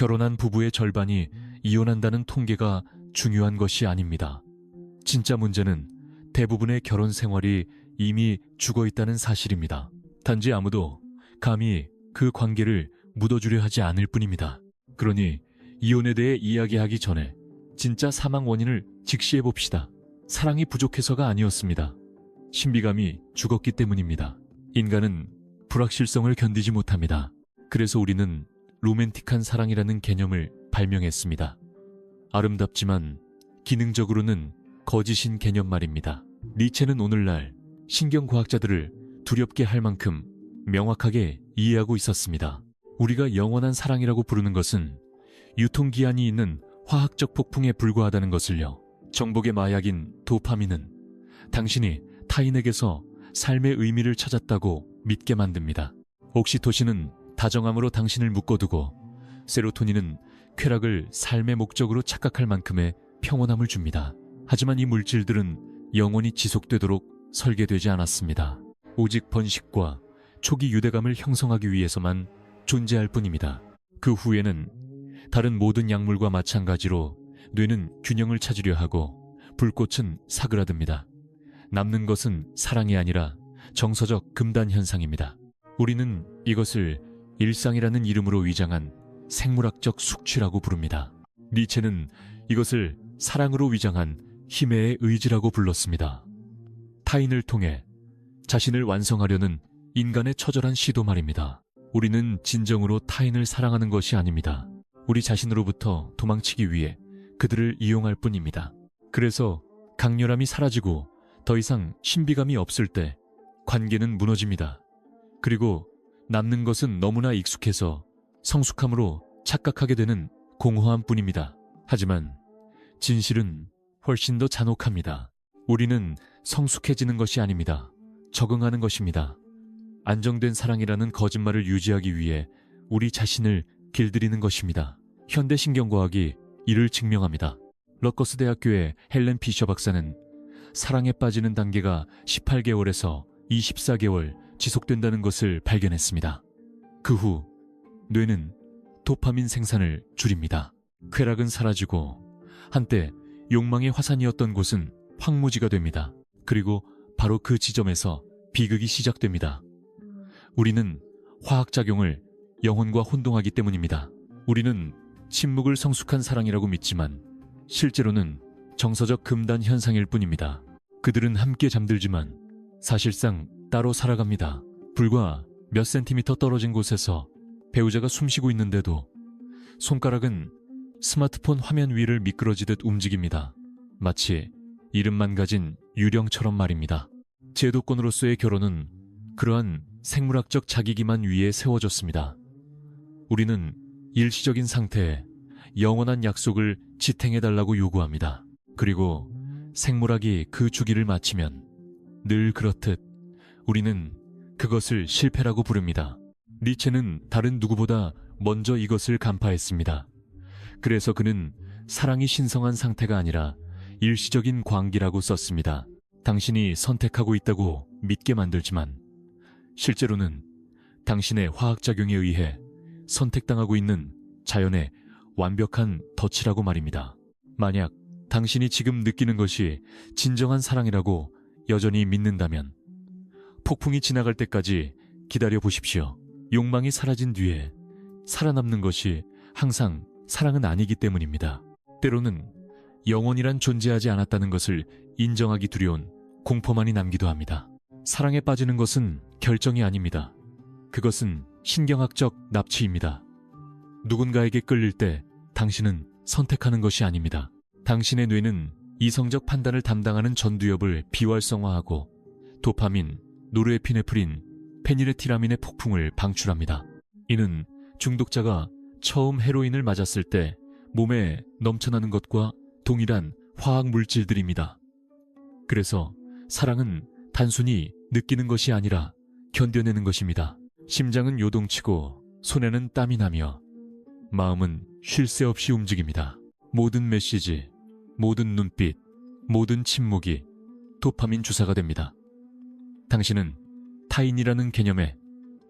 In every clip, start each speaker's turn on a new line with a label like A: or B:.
A: 결혼한 부부의 절반이 이혼한다는 통계가 중요한 것이 아닙니다. 진짜 문제는 대부분의 결혼 생활이 이미 죽어 있다는 사실입니다. 단지 아무도 감히 그 관계를 묻어주려 하지 않을 뿐입니다. 그러니 이혼에 대해 이야기하기 전에 진짜 사망 원인을 직시해 봅시다. 사랑이 부족해서가 아니었습니다. 신비감이 죽었기 때문입니다. 인간은 불확실성을 견디지 못합니다. 그래서 우리는 로맨틱한 사랑이라는 개념을 발명했습니다. 아름답지만 기능적으로는 거짓인 개념 말입니다. 니체는 오늘날 신경과학자들을 두렵게 할 만큼 명확하게 이해하고 있었습니다. 우리가 영원한 사랑이라고 부르는 것은 유통기한이 있는 화학적 폭풍에 불과하다는 것을요. 정복의 마약인 도파민은 당신이 타인에게서 삶의 의미를 찾았다고 믿게 만듭니다. 옥시토신은 다정함으로 당신을 묶어두고, 세로토닌은 쾌락을 삶의 목적으로 착각할 만큼의 평온함을 줍니다. 하지만 이 물질들은 영원히 지속되도록 설계되지 않았습니다. 오직 번식과 초기 유대감을 형성하기 위해서만 존재할 뿐입니다. 그 후에는 다른 모든 약물과 마찬가지로 뇌는 균형을 찾으려 하고 불꽃은 사그라듭니다. 남는 것은 사랑이 아니라 정서적 금단 현상입니다. 우리는 이것을 일상이라는 이름으로 위장한 생물학적 숙취라고 부릅니다. 니체는 이것을 사랑으로 위장한 힘의 의지라고 불렀습니다. 타인을 통해 자신을 완성하려는 인간의 처절한 시도 말입니다. 우리는 진정으로 타인을 사랑하는 것이 아닙니다. 우리 자신으로부터 도망치기 위해 그들을 이용할 뿐입니다. 그래서 강렬함이 사라지고 더 이상 신비감이 없을 때 관계는 무너집니다. 그리고 남는 것은 너무나 익숙해서 성숙함으로 착각하게 되는 공허함 뿐입니다. 하지만 진실은 훨씬 더 잔혹합니다. 우리는 성숙해지는 것이 아닙니다. 적응하는 것입니다. 안정된 사랑이라는 거짓말을 유지하기 위해 우리 자신을 길들이는 것입니다. 현대 신경과학이 이를 증명합니다. 러커스 대학교의 헬렌 피셔 박사는 사랑에 빠지는 단계가 18개월에서 24개월 지속된다는 것을 발견했습니다. 그 후 뇌는 도파민 생산을 줄입니다. 쾌락은 사라지고 한때 욕망의 화산이었던 곳은 황무지가 됩니다. 그리고 바로 그 지점에서 비극이 시작됩니다. 우리는 화학작용을 영혼과 혼동하기 때문입니다. 우리는 침묵을 성숙한 사랑이라고 믿지만 실제로는 정서적 금단 현상일 뿐입니다. 그들은 함께 잠들지만 사실상 따로 살아갑니다. 불과 몇 센티미터 떨어진 곳에서 배우자가 숨쉬고 있는데도 손가락은 스마트폰 화면 위를 미끄러지듯 움직입니다. 마치 이름만 가진 유령처럼 말입니다. 제도권으로서의 결혼은 그러한 생물학적 자기기만 위에 세워졌습니다. 우리는 일시적인 상태에 영원한 약속을 지탱해달라고 요구합니다. 그리고 생물학이 그 주기를 마치면 늘 그렇듯 우리는 그것을 실패라고 부릅니다. 니체는 다른 누구보다 먼저 이것을 간파했습니다. 그래서 그는 사랑이 신성한 상태가 아니라 일시적인 광기라고 썼습니다. 당신이 선택하고 있다고 믿게 만들지만 실제로는 당신의 화학작용에 의해 선택당하고 있는 자연의 완벽한 덫이라고 말입니다. 만약 당신이 지금 느끼는 것이 진정한 사랑이라고 여전히 믿는다면 폭풍이 지나갈 때까지 기다려 보십시오. 욕망이 사라진 뒤에 살아남는 것이 항상 사랑은 아니기 때문입니다. 때로는 영혼이란 존재하지 않았다는 것을 인정하기 두려운 공포만이 남기도 합니다. 사랑에 빠지는 것은 결정이 아닙니다. 그것은 신경학적 납치입니다. 누군가에게 끌릴 때 당신은 선택하는 것이 아닙니다. 당신의 뇌는 이성적 판단을 담당하는 전두엽을 비활성화하고 도파민, 노르에피네프린, 페니레티라민의 폭풍을 방출합니다. 이는 중독자가 처음 헤로인을 맞았을 때 몸에 넘쳐나는 것과 동일한 화학 물질들입니다. 그래서 사랑은 단순히 느끼는 것이 아니라 견뎌내는 것입니다. 심장은 요동치고 손에는 땀이 나며 마음은 쉴 새 없이 움직입니다. 모든 메시지, 모든 눈빛, 모든 침묵이 도파민 주사가 됩니다. 당신은 타인이라는 개념에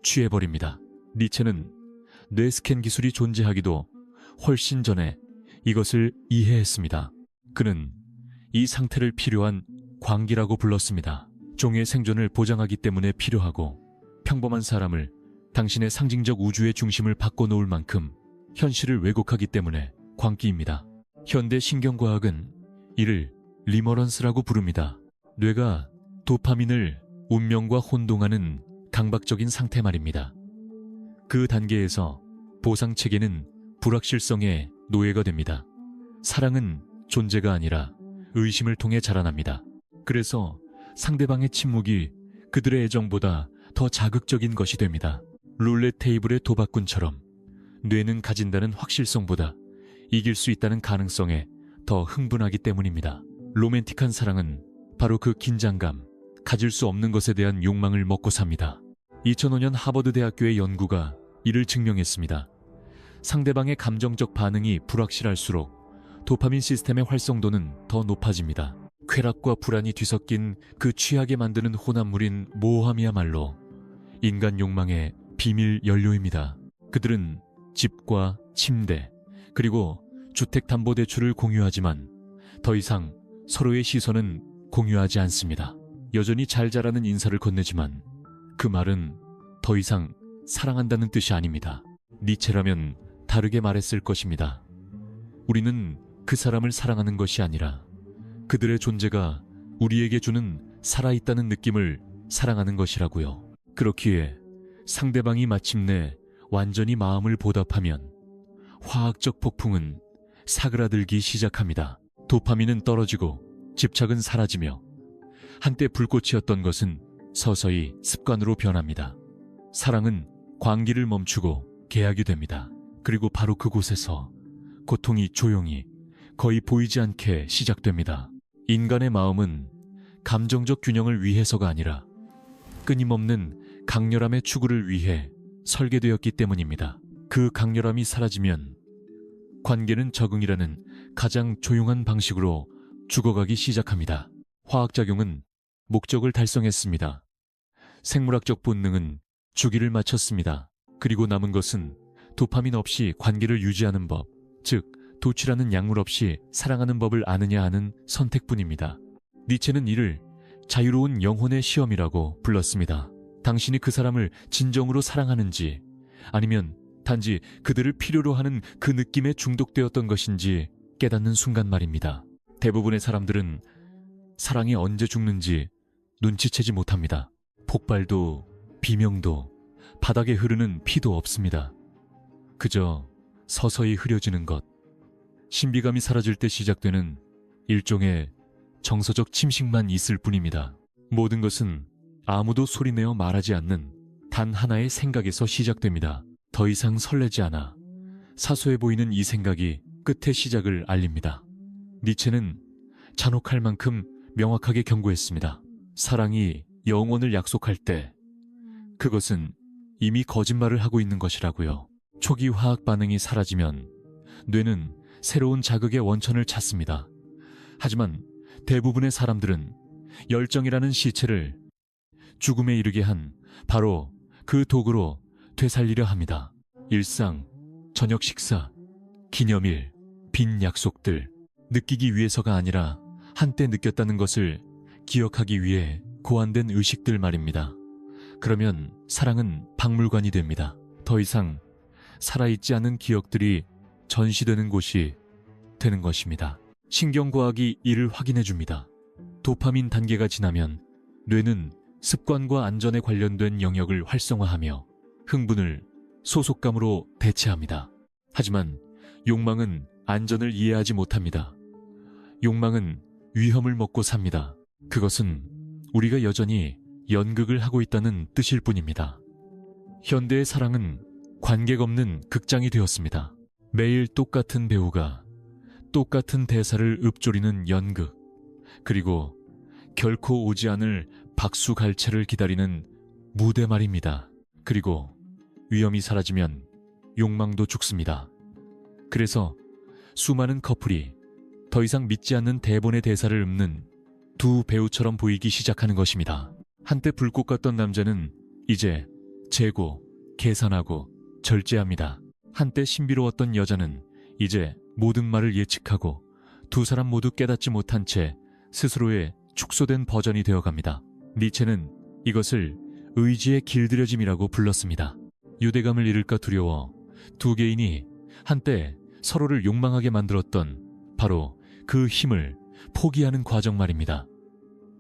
A: 취해버립니다. 니체는 뇌 스캔 기술이 존재하기도 훨씬 전에 이것을 이해했습니다. 그는 이 상태를 필요한 광기라고 불렀습니다. 종의 생존을 보장하기 때문에 필요하고 평범한 사람을 당신의 상징적 우주의 중심을 바꿔놓을 만큼 현실을 왜곡하기 때문에 광기입니다. 현대 신경과학은 이를 리머런스라고 부릅니다. 뇌가 도파민을 운명과 혼동하는 강박적인 상태 말입니다. 그 단계에서 보상체계는 불확실성의 노예가 됩니다. 사랑은 존재가 아니라 의심을 통해 자라납니다. 그래서 상대방의 침묵이 그들의 애정보다 더 자극적인 것이 됩니다. 룰렛 테이블의 도박꾼처럼 뇌는 가진다는 확실성보다 이길 수 있다는 가능성에 더 흥분하기 때문입니다. 로맨틱한 사랑은 바로 그 긴장감, 가질 수 없는 것에 대한 욕망을 먹고 삽니다. 2005년 하버드 대학교의 연구가 이를 증명했습니다. 상대방의 감정적 반응이 불확실할수록 도파민 시스템의 활성도는 더 높아집니다. 쾌락과 불안이 뒤섞인 그 취하게 만드는 혼합물인 모함이야말로 인간 욕망의 비밀 연료입니다. 그들은 집과 침대, 그리고 주택담보대출을 공유하지만 더 이상 서로의 시선은 공유하지 않습니다. 여전히 잘 자라는 인사를 건네지만 그 말은 더 이상 사랑한다는 뜻이 아닙니다. 니체라면 다르게 말했을 것입니다. 우리는 그 사람을 사랑하는 것이 아니라 그들의 존재가 우리에게 주는 살아있다는 느낌을 사랑하는 것이라고요. 그렇기에 상대방이 마침내 완전히 마음을 보답하면 화학적 폭풍은 사그라들기 시작합니다. 도파민은 떨어지고 집착은 사라지며 한때 불꽃이었던 것은 서서히 습관으로 변합니다. 사랑은 광기를 멈추고 계약이 됩니다. 그리고 바로 그곳에서 고통이 조용히 거의 보이지 않게 시작됩니다. 인간의 마음은 감정적 균형을 위해서가 아니라 끊임없는 강렬함의 추구를 위해 설계되었기 때문입니다. 그 강렬함이 사라지면 관계는 적응이라는 가장 조용한 방식으로 죽어가기 시작합니다. 화학작용은 목적을 달성했습니다. 생물학적 본능은 주기를 마쳤습니다. 그리고 남은 것은 도파민 없이 관계를 유지하는 법, 즉 도취라는 약물 없이 사랑하는 법을 아느냐 하는 선택뿐입니다. 니체는 이를 자유로운 영혼의 시험이라고 불렀습니다. 당신이 그 사람을 진정으로 사랑하는지 아니면 단지 그들을 필요로 하는 그 느낌에 중독되었던 것인지 깨닫는 순간 말입니다. 대부분의 사람들은 사랑이 언제 죽는지 눈치채지 못합니다. 폭발도 비명도 바닥에 흐르는 피도 없습니다. 그저 서서히 흐려지는 것, 신비감이 사라질 때 시작되는 일종의 정서적 침식만 있을 뿐입니다. 모든 것은 아무도 소리내어 말하지 않는 단 하나의 생각에서 시작됩니다. 더 이상 설레지 않아. 사소해 보이는 이 생각이 끝의 시작을 알립니다. 니체는 잔혹할 만큼 명확하게 경고했습니다. 사랑이 영원을 약속할 때 그것은 이미 거짓말을 하고 있는 것이라고요. 초기 화학 반응이 사라지면 뇌는 새로운 자극의 원천을 찾습니다. 하지만 대부분의 사람들은 열정이라는 시체를 죽음에 이르게 한 바로 그 도구로 되살리려 합니다. 일상, 저녁 식사, 기념일, 빈 약속들, 느끼기 위해서가 아니라 한때 느꼈다는 것을 기억하기 위해 고안된 의식들 말입니다. 그러면 사랑은 박물관이 됩니다. 더 이상 살아있지 않은 기억들이 전시되는 곳이 되는 것입니다. 신경과학이 이를 확인해 줍니다. 도파민 단계가 지나면 뇌는 습관과 안전에 관련된 영역을 활성화하며 흥분을 소속감으로 대체합니다. 하지만 욕망은 안전을 이해하지 못합니다. 욕망은 위험을 먹고 삽니다. 그것은 우리가 여전히 연극을 하고 있다는 뜻일 뿐입니다. 현대의 사랑은 관객 없는 극장이 되었습니다. 매일 똑같은 배우가 똑같은 대사를 읊조리는 연극, 그리고 결코 오지 않을 박수갈채를 기다리는 무대 말입니다. 그리고 위험이 사라지면 욕망도 죽습니다. 그래서 수많은 커플이 더 이상 믿지 않는 대본의 대사를 읊는 두 배우처럼 보이기 시작하는 것입니다. 한때 불꽃 같던 남자는 이제 재고, 계산하고 절제합니다. 한때 신비로웠던 여자는 이제 모든 말을 예측하고 두 사람 모두 깨닫지 못한 채 스스로의 축소된 버전이 되어갑니다. 니체는 이것을 의지의 길들여짐이라고 불렀습니다. 유대감을 잃을까 두려워 두 개인이 한때 서로를 욕망하게 만들었던 바로 그 힘을 포기하는 과정 말입니다.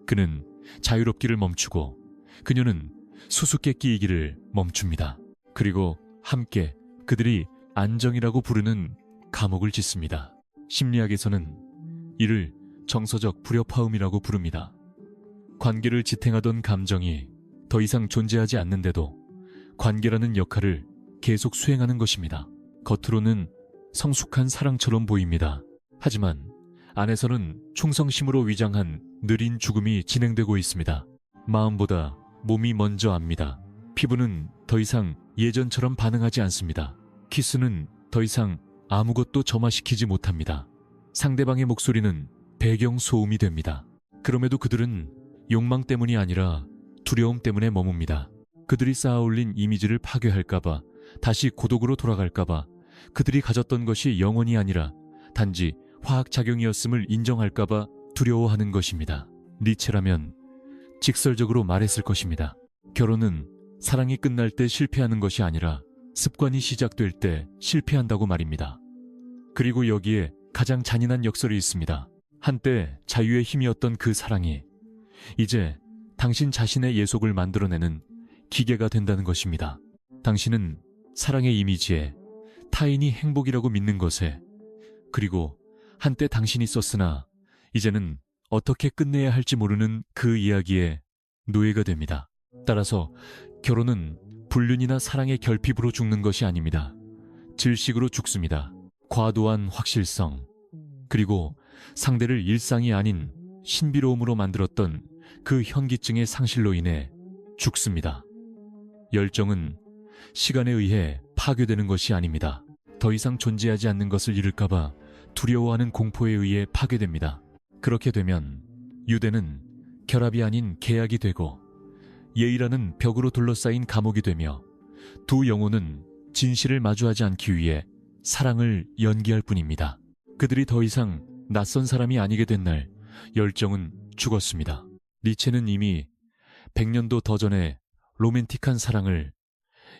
A: 그는 자유롭기를 멈추고 그녀는 수수께끼이기를 멈춥니다. 그리고 함께 그들이 안정이라고 부르는 감옥을 짓습니다. 심리학에서는 이를 정서적 불협화음이라고 부릅니다. 관계를 지탱하던 감정이 더 이상 존재하지 않는데도 관계라는 역할을 계속 수행하는 것입니다. 겉으로는 성숙한 사랑처럼 보입니다. 하지만 안에서는 충성심으로 위장한 느린 죽음이 진행되고 있습니다. 마음보다 몸이 먼저 압니다. 피부는 더 이상 예전처럼 반응하지 않습니다. 키스는 더 이상 아무것도 점화시키지 못합니다. 상대방의 목소리는 배경 소음이 됩니다. 그럼에도 그들은 욕망 때문이 아니라 두려움 때문에 머뭅니다. 그들이 쌓아올린 이미지를 파괴할까봐, 다시 고독으로 돌아갈까봐, 그들이 가졌던 것이 영혼이 아니라 단지 화학작용이었음을 인정할까봐 두려워하는 것입니다. 니체라면 직설적으로 말했을 것입니다. 결혼은 사랑이 끝날 때 실패하는 것이 아니라 습관이 시작될 때 실패한다고 말입니다. 그리고 여기에 가장 잔인한 역설이 있습니다. 한때 자유의 힘이었던 그 사랑이 이제 당신 자신의 예속을 만들어내는 기계가 된다는 것입니다. 당신은 사랑의 이미지에, 타인이 행복이라고 믿는 것에, 그리고 한때 당신이 썼으나 이제는 어떻게 끝내야 할지 모르는 그 이야기에 노예가 됩니다. 따라서 결혼은 불륜이나 사랑의 결핍으로 죽는 것이 아닙니다. 질식으로 죽습니다. 과도한 확실성, 그리고 상대를 일상이 아닌 신비로움으로 만들었던 그 현기증의 상실로 인해 죽습니다. 열정은 시간에 의해 파괴되는 것이 아닙니다. 더 이상 존재하지 않는 것을 잃을까봐 두려워하는 공포에 의해 파괴됩니다. 그렇게 되면 유대는 결합이 아닌 계약이 되고 예의라는 벽으로 둘러싸인 감옥이 되며 두 영혼은 진실을 마주하지 않기 위해 사랑을 연기할 뿐입니다. 그들이 더 이상 낯선 사람이 아니게 된 날 열정은 죽었습니다. 니체는 이미 100년도 더 전에 로맨틱한 사랑을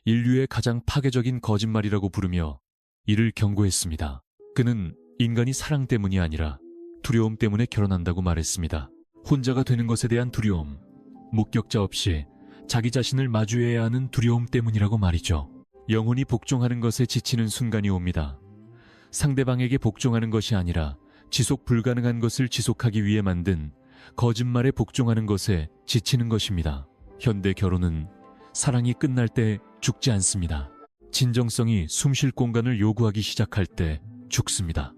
A: 인류의 가장 파괴적인 거짓말이라고 부르며 이를 경고했습니다. 그는 인간이 사랑 때문이 아니라 두려움 때문에 결혼한다고 말했습니다. 혼자가 되는 것에 대한 두려움, 목격자 없이 자기 자신을 마주해야 하는 두려움 때문이라고 말이죠. 영혼이 복종하는 것에 지치는 순간이 옵니다. 상대방에게 복종하는 것이 아니라 지속 불가능한 것을 지속하기 위해 만든 거짓말에 복종하는 것에 지치는 것입니다. 현대 결혼은 사랑이 끝날 때 죽지 않습니다. 진정성이 숨쉴 공간을 요구하기 시작할 때 죽습니다.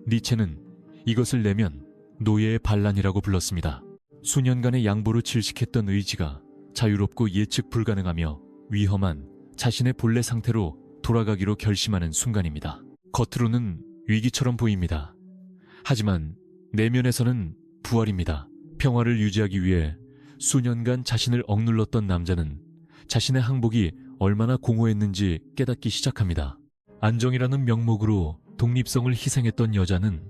A: 니체는 이것을 내면 노예의 반란이라고 불렀습니다. 수년간의 양보로 질식했던 의지가 자유롭고 예측 불가능하며 위험한 자신의 본래 상태로 돌아가기로 결심하는 순간입니다. 겉으로는 위기처럼 보입니다. 하지만 내면에서는 부활입니다. 평화를 유지하기 위해 수년간 자신을 억눌렀던 남자는 자신의 항복이 얼마나 공허했는지 깨닫기 시작합니다. 안정이라는 명목으로 독립성을 희생했던 여자는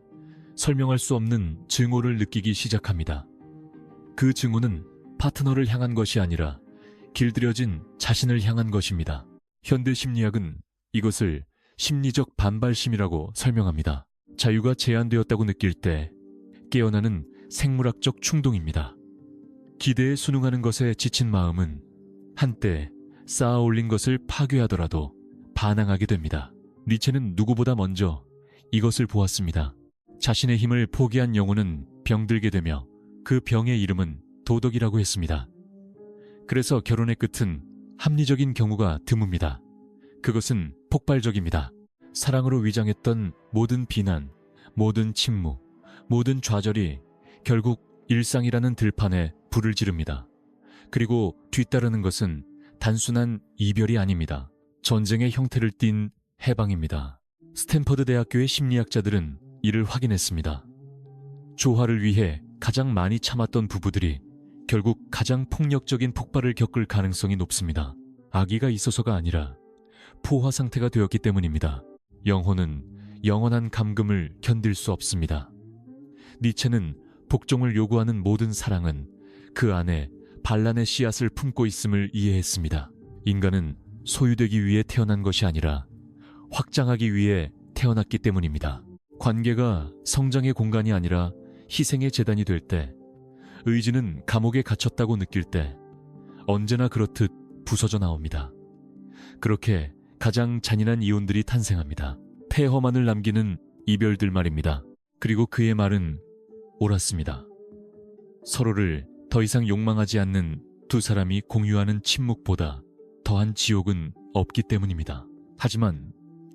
A: 설명할 수 없는 증오를 느끼기 시작합니다. 그 증오는 파트너를 향한 것이 아니라 길들여진 자신을 향한 것입니다. 현대 심리학은 이것을 심리적 반발심이라고 설명합니다. 자유가 제한되었다고 느낄 때 깨어나는 생물학적 충동입니다. 기대에 순응하는 것에 지친 마음은 한때 쌓아 올린 것을 파괴하더라도 반항하게 됩니다. 니체는 누구보다 먼저 이것을 보았습니다. 자신의 힘을 포기한 영혼은 병들게 되며 그 병의 이름은 도덕이라고 했습니다. 그래서 결혼의 끝은 합리적인 경우가 드뭅니다. 그것은 폭발적입니다. 사랑으로 위장했던 모든 비난, 모든 침묵, 모든 좌절이 결국 일상이라는 들판에 불을 지릅니다. 그리고 뒤따르는 것은 단순한 이별이 아닙니다. 전쟁의 형태를 띤 해방입니다. 스탠퍼드 대학교의 심리학자들은 이를 확인했습니다. 조화를 위해 가장 많이 참았던 부부들이 결국 가장 폭력적인 폭발을 겪을 가능성이 높습니다. 아기가 있어서가 아니라 포화 상태가 되었기 때문입니다. 영혼은 영원한 감금을 견딜 수 없습니다. 니체는 복종을 요구하는 모든 사랑은 그 안에 반란의 씨앗을 품고 있음을 이해했습니다. 인간은 소유되기 위해 태어난 것이 아니라 확장하기 위해 태어났기 때문입니다. 관계가 성장의 공간이 아니라 희생의 재단이 될 때, 의지는 감옥에 갇혔다고 느낄 때 언제나 그렇듯 부서져 나옵니다. 그렇게 가장 잔인한 이혼들이 탄생합니다. 폐허만을 남기는 이별들 말입니다. 그리고 그의 말은 옳았습니다. 서로를 더 이상 욕망하지 않는 두 사람이 공유하는 침묵보다 더한 지옥은 없기 때문입니다. 하지만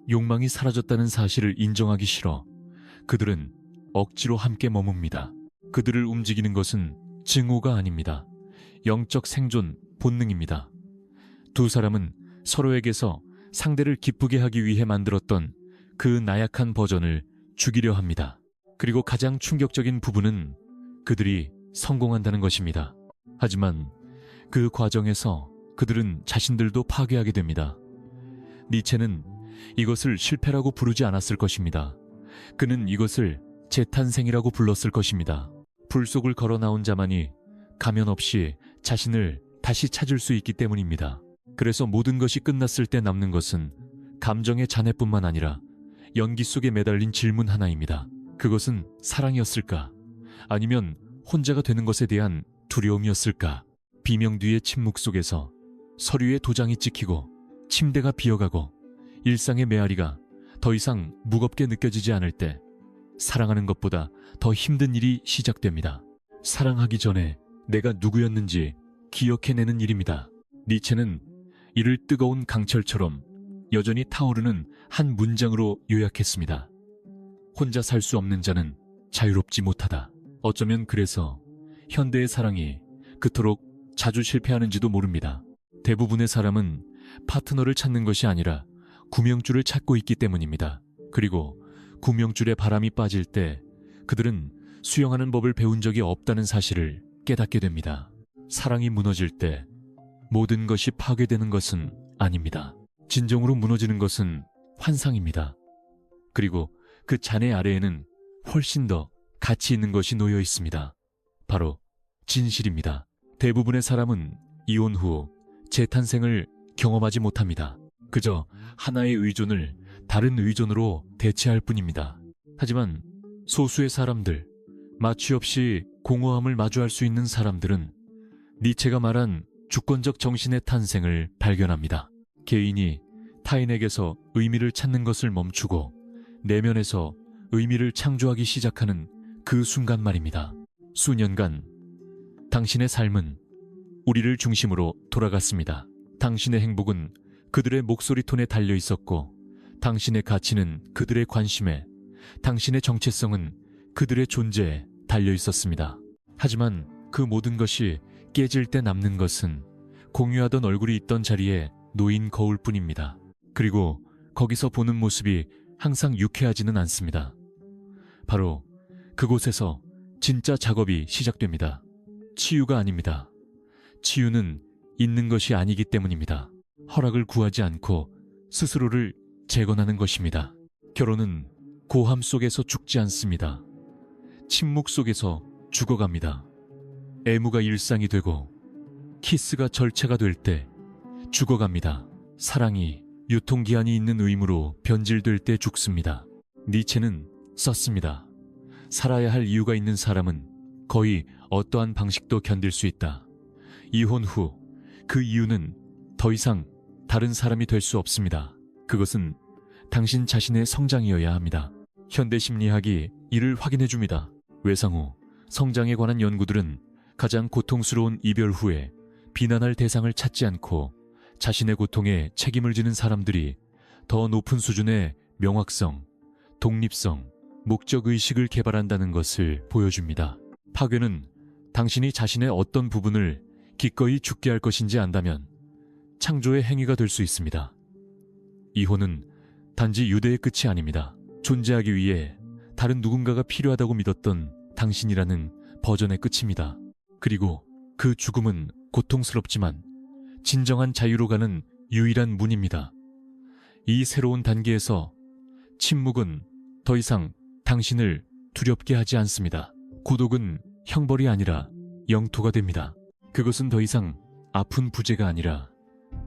A: 욕망이 사라졌다는 사실을 인정하기 싫어 그들은 억지로 함께 머뭅니다. 그들을 움직이는 것은 증오가 아닙니다. 영적 생존 본능입니다. 두 사람은 서로에게서 상대를 기쁘게 하기 위해 만들었던 그 나약한 버전을 죽이려 합니다. 그리고 가장 충격적인 부분은 그들이 성공한다는 것입니다. 하지만 그 과정에서 그들은 자신들도 파괴하게 됩니다. 니체는 이것을 실패라고 부르지 않았을 것입니다. 그는 이것을 재탄생이라고 불렀을 것입니다. 불 속을 걸어 나온 자만이 가면 없이 자신을 다시 찾을 수 있기 때문입니다. 그래서 모든 것이 끝났을 때 남는 것은 감정의 잔해뿐만 아니라 연기 속에 매달린 질문 하나입니다. 그것은 사랑이었을까? 아니면 혼자가 되는 것에 대한 두려움이었을까? 비명 뒤의 침묵 속에서 서류에 도장이 찍히고 침대가 비어가고 일상의 메아리가 더 이상 무겁게 느껴지지 않을 때 사랑하는 것보다 더 힘든 일이 시작됩니다. 사랑하기 전에 내가 누구였는지 기억해내는 일입니다. 니체는 이를 뜨거운 강철처럼 여전히 타오르는 한 문장으로 요약했습니다. 혼자 살 수 없는 자는 자유롭지 못하다. 어쩌면 그래서 현대의 사랑이 그토록 자주 실패하는지도 모릅니다. 대부분의 사람은 파트너를 찾는 것이 아니라 구명줄을 찾고 있기 때문입니다. 그리고 구명줄에 바람이 빠질 때 그들은 수영하는 법을 배운 적이 없다는 사실을 깨닫게 됩니다. 사랑이 무너질 때 모든 것이 파괴되는 것은 아닙니다. 진정으로 무너지는 것은 환상입니다. 그리고 그 잔해 아래에는 훨씬 더 가치 있는 것이 놓여 있습니다. 바로 진실입니다. 대부분의 사람은 이혼 후 재탄생을 경험하지 못합니다. 그저 하나의 의존을 다른 의존으로 대체할 뿐입니다. 하지만 소수의 사람들, 마취 없이 공허함을 마주할 수 있는 사람들은 니체가 말한 주권적 정신의 탄생을 발견합니다. 개인이 타인에게서 의미를 찾는 것을 멈추고 내면에서 의미를 창조하기 시작하는 그 순간 말입니다. 수년간 당신의 삶은 우리를 중심으로 돌아갔습니다. 당신의 행복은 그들의 목소리 톤에 달려 있었고 당신의 가치는 그들의 관심에, 당신의 정체성은 그들의 존재에 달려 있었습니다. 하지만 그 모든 것이 깨질 때 남는 것은 공유하던 얼굴이 있던 자리에 놓인 거울뿐입니다. 그리고 거기서 보는 모습이 항상 유쾌하지는 않습니다. 바로 그곳에서 진짜 작업이 시작됩니다. 치유가 아닙니다. 치유는 있는 것이 아니기 때문입니다. 허락을 구하지 않고 스스로를 재건하는 것입니다. 결혼은 고함 속에서 죽지 않습니다. 침묵 속에서 죽어갑니다. 애무가 일상이 되고 키스가 절차가 될 때 죽어갑니다. 사랑이 유통기한이 있는 의무로 변질될 때 죽습니다. 니체는 썼습니다. 살아야 할 이유가 있는 사람은 거의 어떠한 방식도 견딜 수 있다. 이혼 후 그 이유는 더 이상 다른 사람이 될 수 없습니다. 그것은 당신 자신의 성장이어야 합니다. 현대 심리학이 이를 확인해 줍니다. 외상 후 성장에 관한 연구들은 가장 고통스러운 이별 후에 비난할 대상을 찾지 않고 자신의 고통에 책임을 지는 사람들이 더 높은 수준의 명확성, 독립성, 목적의식을 개발한다는 것을 보여줍니다. 파괴는 당신이 자신의 어떤 부분을 기꺼이 죽게 할 것인지 안다면 창조의 행위가 될 수 있습니다. 이혼은 단지 유대의 끝이 아닙니다. 존재하기 위해 다른 누군가가 필요하다고 믿었던 당신이라는 버전의 끝입니다. 그리고 그 죽음은 고통스럽지만 진정한 자유로 가는 유일한 문입니다. 이 새로운 단계에서 침묵은 더 이상 당신을 두렵게 하지 않습니다. 고독은 형벌이 아니라 영토가 됩니다. 그것은 더 이상 아픈 부재가 아니라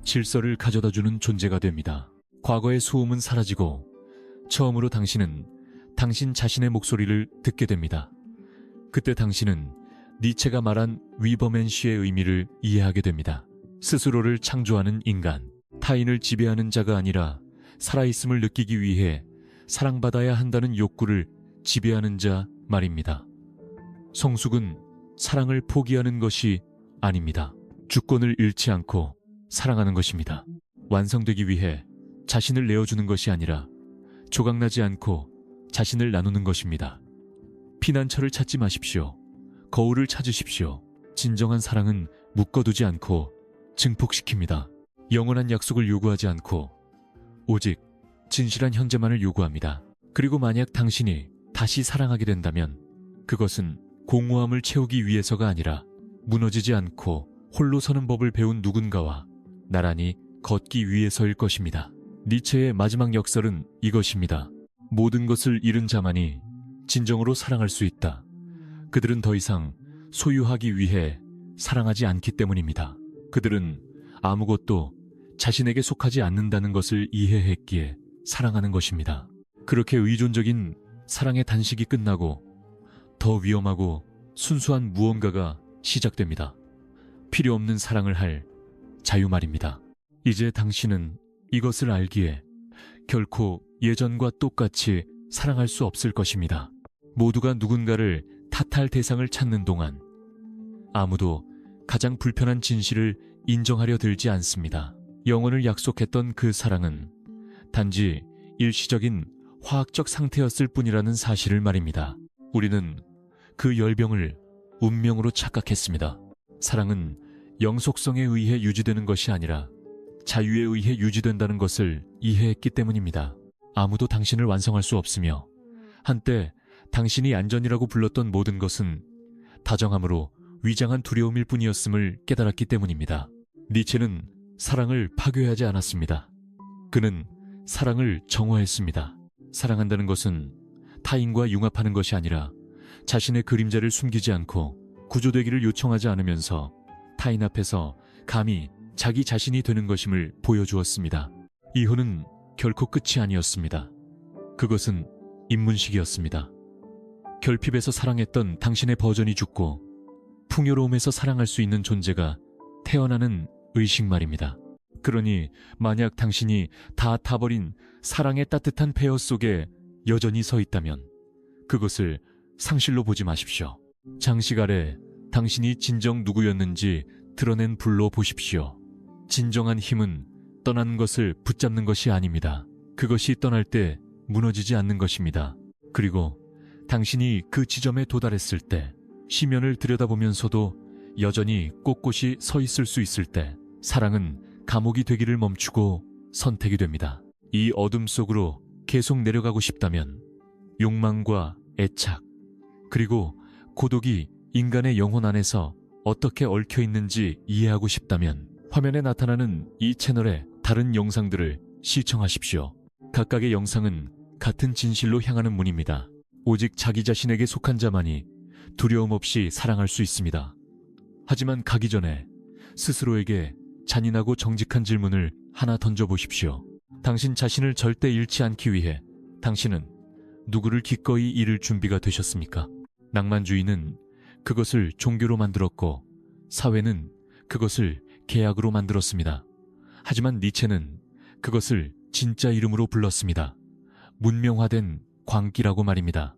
A: 질서를 가져다주는 존재가 됩니다. 과거의 소음은 사라지고 처음으로 당신은 당신 자신의 목소리를 듣게 됩니다. 그때 당신은 니체가 말한 위버맨시의 의미를 이해하게 됩니다. 스스로를 창조하는 인간, 타인을 지배하는 자가 아니라 살아있음을 느끼기 위해 사랑받아야 한다는 욕구를 지배하는 자 말입니다. 성숙은 사랑을 포기하는 것이 아닙니다. 주권을 잃지 않고 사랑하는 것입니다. 완성되기 위해 자신을 내어주는 것이 아니라 조각나지 않고 자신을 나누는 것입니다. 피난처를 찾지 마십시오. 거울을 찾으십시오. 진정한 사랑은 묶어두지 않고 증폭시킵니다. 영원한 약속을 요구하지 않고 오직 진실한 현재만을 요구합니다. 그리고 만약 당신이 다시 사랑하게 된다면 그것은 공허함을 채우기 위해서가 아니라 무너지지 않고 홀로 서는 법을 배운 누군가와 나란히 걷기 위해서일 것입니다. 니체의 마지막 역설은 이것입니다. 모든 것을 잃은 자만이 진정으로 사랑할 수 있다. 그들은 더 이상 소유하기 위해 사랑하지 않기 때문입니다. 그들은 아무것도 자신에게 속하지 않는다는 것을 이해했기에 사랑하는 것입니다. 그렇게 의존적인 사랑의 단식이 끝나고 더 위험하고 순수한 무언가가 시작됩니다. 필요 없는 사랑을 할 자유 말입니다. 이제 당신은 이것을 알기에 결코 예전과 똑같이 사랑할 수 없을 것입니다. 모두가 누군가를 탓할 대상을 찾는 동안 아무도 가장 불편한 진실을 인정하려 들지 않습니다. 영원을 약속했던 그 사랑은 단지 일시적인 화학적 상태였을 뿐이라는 사실을 말입니다. 우리는 그 열병을 운명으로 착각했습니다. 사랑은 영속성에 의해 유지되는 것이 아니라 자유에 의해 유지된다는 것을 이해했기 때문입니다. 아무도 당신을 완성할 수 없으며 한때 당신이 안전이라고 불렀던 모든 것은 다정함으로 위장한 두려움일 뿐이었음을 깨달았기 때문입니다. 니체는 사랑을 파괴하지 않았습니다. 그는 사랑을 정화했습니다. 사랑한다는 것은 타인과 융합하는 것이 아니라 자신의 그림자를 숨기지 않고 구조되기를 요청하지 않으면서 타인 앞에서 감히 자기 자신이 되는 것임을 보여주었습니다. 이혼은 결코 끝이 아니었습니다. 그것은 입문식이었습니다. 결핍에서 사랑했던 당신의 버전이 죽고 풍요로움에서 사랑할 수 있는 존재가 태어나는 의식 말입니다. 그러니 만약 당신이 다 타버린 사랑의 따뜻한 폐허 속에 여전히 서 있다면 그것을 상실로 보지 마십시오. 장식 아래 당신이 진정 누구였는지 드러낸 불로 보십시오. 진정한 힘은 떠나는 것을 붙잡는 것이 아닙니다. 그것이 떠날 때 무너지지 않는 것입니다. 그리고 당신이 그 지점에 도달했을 때, 시면을 들여다보면서도 여전히 꼿꼿이 서 있을 수 있을 때, 사랑은 감옥이 되기를 멈추고 선택이 됩니다. 이 어둠 속으로 계속 내려가고 싶다면 욕망과 애착, 그리고 고독이 인간의 영혼 안에서 어떻게 얽혀 있는지 이해하고 싶다면 화면에 나타나는 이 채널의 다른 영상들을 시청하십시오. 각각의 영상은 같은 진실로 향하는 문입니다. 오직 자기 자신에게 속한 자만이 두려움 없이 사랑할 수 있습니다. 하지만 가기 전에 스스로에게 잔인하고 정직한 질문을 하나 던져보십시오. 당신 자신을 절대 잃지 않기 위해 당신은 누구를 기꺼이 잃을 준비가 되셨습니까? 낭만주의는 그것을 종교로 만들었고 사회는 그것을 계약으로 만들었습니다. 하지만 니체는 그것을 진짜 이름으로 불렀습니다. 문명화된 광기라고 말입니다.